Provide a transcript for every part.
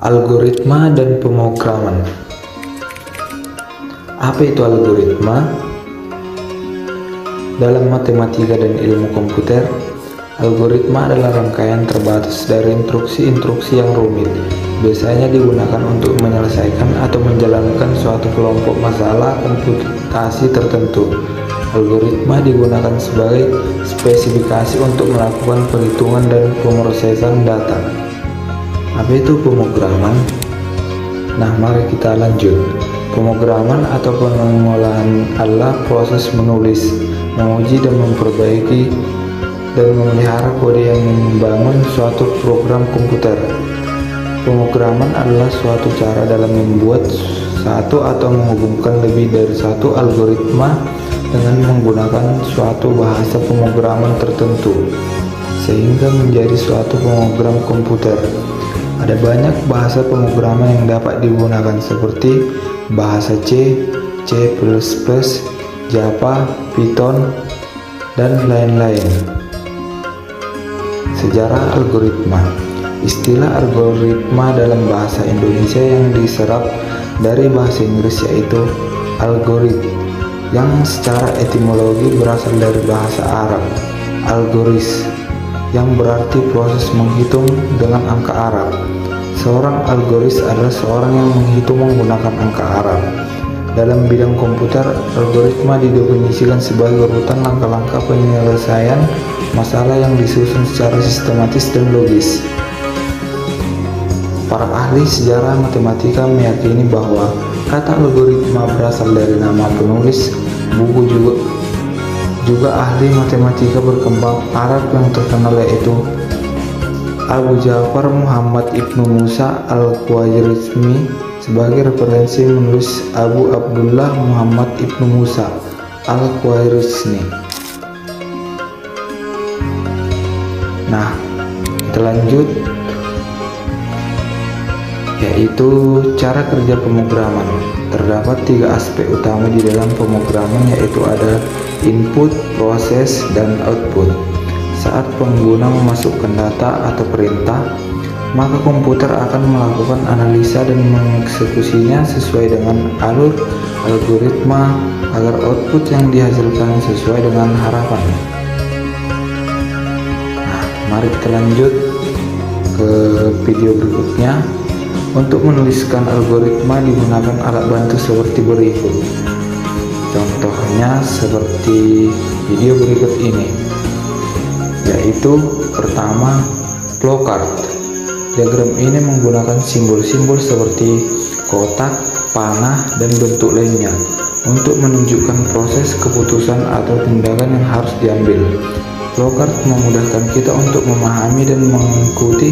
Algoritma dan pemrograman. Apa itu algoritma? Dalam matematika dan ilmu komputer, algoritma adalah rangkaian terbatas dari instruksi-instruksi yang rumit, biasanya digunakan untuk menyelesaikan atau menjalankan suatu kelompok masalah komputasi tertentu. Algoritma digunakan sebagai spesifikasi untuk melakukan perhitungan dan pemrosesan data. Apa itu pemrograman? Nah, mari kita lanjut. Pemrograman atau pengolahan adalah proses menulis, menguji dan memperbaiki dan memelihara kode yang membangun suatu program komputer. Pemrograman adalah suatu cara dalam membuat satu atau menghubungkan lebih dari satu algoritma dengan menggunakan suatu bahasa pemrograman tertentu, sehingga menjadi suatu program komputer. Ada banyak bahasa pemrograman yang dapat digunakan seperti bahasa C, C++, Java, Python, dan lain-lain. Sejarah algoritma. Istilah algoritma dalam bahasa Indonesia yang diserap dari bahasa Inggris yaitu algorit, yang secara etimologi berasal dari bahasa Arab algoris, yang berarti proses menghitung dengan angka Arab. Seorang algoris adalah seorang yang menghitung menggunakan angka Arab. Dalam bidang komputer, algoritma didefinisikan sebagai urutan langkah-langkah penyelesaian masalah yang disusun secara sistematis dan logis. Para ahli sejarah matematika meyakini bahwa kata algoritma berasal dari nama penulis buku juga ahli matematika berkembang Arab yang terkenal yaitu Abu Ja'far Muhammad ibnu Musa al-Khwarizmi. Sebagai referensi menulis Abu Abdullah Muhammad ibnu Musa al-Khwarizmi. Nah, kita lanjut, yaitu cara kerja pemrograman. Terdapat 3 aspek utama di dalam pemrograman, yaitu ada input, proses, dan output. Saat pengguna memasukkan data atau perintah, maka komputer akan melakukan analisa dan mengeksekusinya sesuai dengan alur algoritma agar output yang dihasilkan sesuai dengan harapan. Nah, mari kita lanjut ke video berikutnya. Untuk menuliskan algoritma digunakan alat bantu seperti berikut. Contohnya seperti video berikut ini, yaitu pertama, flowchart. Diagram ini menggunakan simbol-simbol seperti kotak, panah, dan bentuk lainnya untuk menunjukkan proses keputusan atau tindakan yang harus diambil. Flowchart memudahkan kita untuk memahami dan mengikuti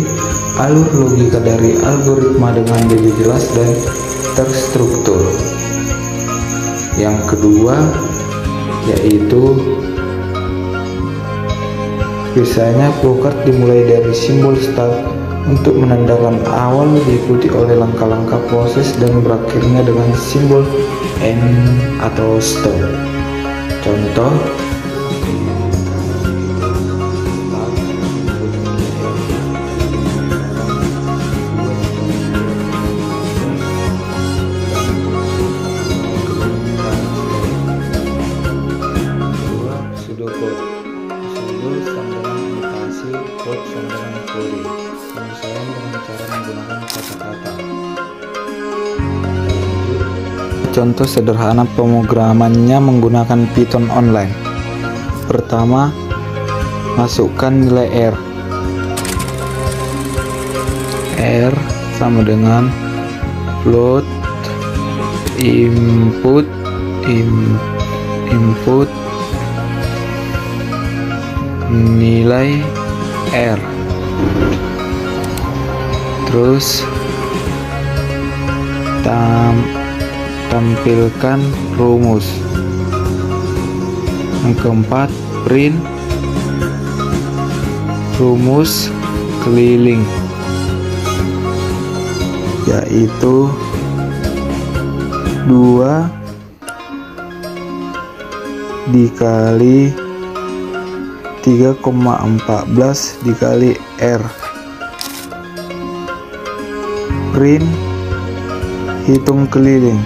alur logika dari algoritma dengan lebih jelas dan terstruktur. Yang kedua, yaitu biasanya flowchart dimulai dari simbol start untuk menandakan awal, diikuti oleh langkah-langkah proses dan berakhirnya dengan simbol end atau stop. Contoh, pseudocode. Pseudo sama dengan imitasi, code sama dengan kode, penyesuaian dengan cara menggunakan kata-kata. Contoh sederhana pemrogramannya menggunakan Python online. Pertama, masukkan nilai R. R sama dengan float input nilai R. Terus tampilkan rumus. Yang keempat, print rumus keliling, yaitu 2 dikali 3,14 dikali R. print, hitung keliling.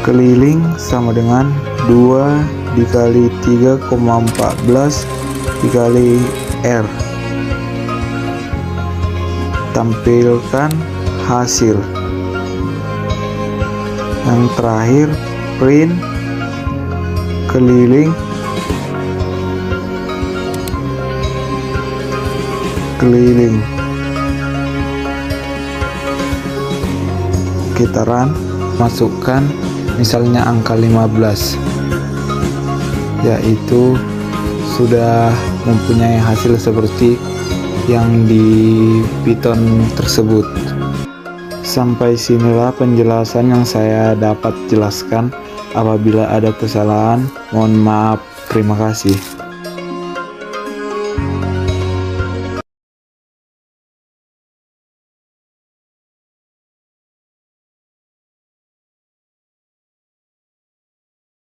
Keliling sama dengan 2 dikali 3,14 dikali R. Tampilkan hasil. Yang terakhir, print keliling, kita run, masukkan misalnya angka 15, yaitu sudah mempunyai hasil seperti yang di Python tersebut. Sampai sinilah penjelasan yang saya dapat jelaskan. Apabila ada kesalahan, mohon maaf. Terima kasih.